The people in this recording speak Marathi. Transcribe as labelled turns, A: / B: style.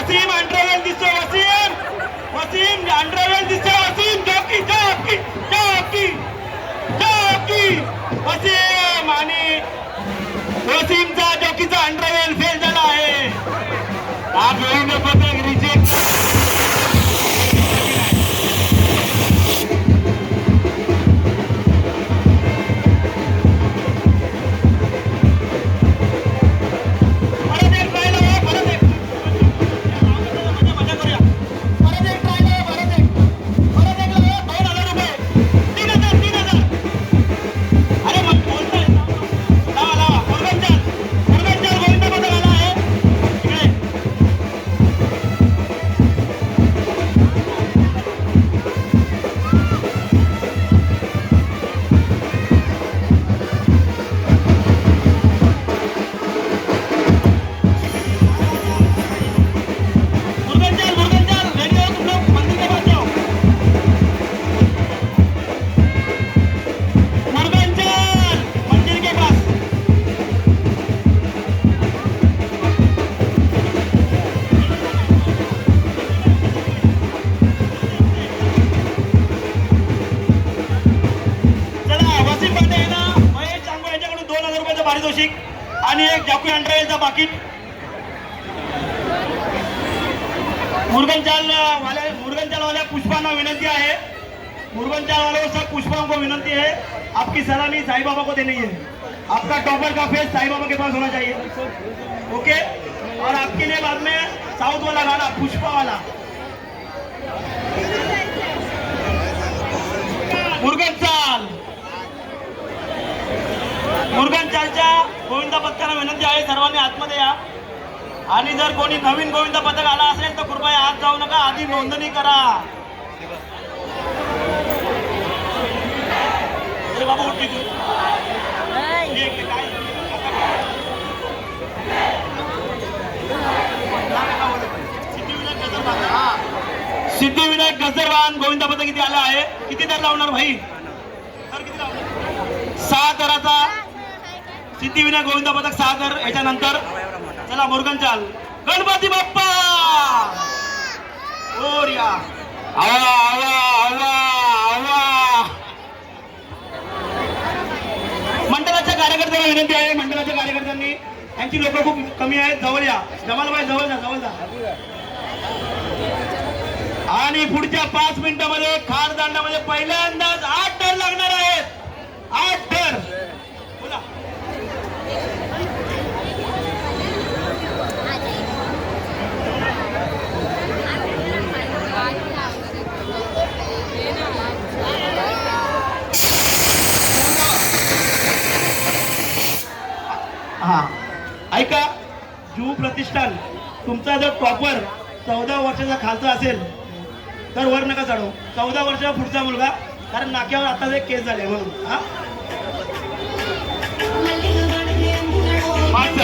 A: वसीम अंडरवेल दिसतो वसीम वसीम अंडरवेल दिसतो Wasim Jockey Jockey Jockey Jockey Wasim आणि वसीमचा जॉकीचा अंडरवेल फेल झाला आहे हा गोविंद पथक रिजेक्ट पारितोषिक आणि एक जाकू अंडरवेलचा पाकिट मुरगनचाल वाले पुष्पांना विनंती है मुरगनचाल वाले सब पुष्पों को विनंती है आपकी सलामी साईं बाबा को देनी है आपका टॉपर का फेस साईं बाबा के पास होना चाहिए ओके और आपके लिए बाद में साउथ वाला गाना पुष्पा वाला मुरगनचालच्या गोविंद पथकाला विनंती आहे सर्वांनी आतमध्ये या आणि जर कोणी नवीन गोविंद पथक आला असेल तर कृपया आत जाऊ नका आधी नोंदणी करा बाबा उठली तू सिद्धिविनायक गजरवान गोविंद पथक किती आला आहे किती दर लावणार भाई तर किती लावणार 6 दराचा सिद्धिविनायक गोविंद पथक 6 दर याच्यानंतर चला मुरगनचाल गणपती बाप्पा ओरिया आवा आवा आवा आवा मंडळाच्या कार्यकर्त्यांना विनंती आहे मंडळाच्या कार्यकर्त्यांनी यांची लोक खूप कमी आहेत जवळ या जमालबाई जवळ जा आणि पुढच्या 5 मिनिटांमध्ये खार दांडामध्ये पहिल्यांदाच 8 दर लागणार आहेत 8 दर बोला हा ऐका जू प्रतिष्ठान तुमचा जर टॉपर 14 वर्षाचा खालचा असेल तर वर नका चढवू 14 वर्षाचा पुढचा मुलगा कारण नाक्यावर आता एक केस झाले म्हणून हा 5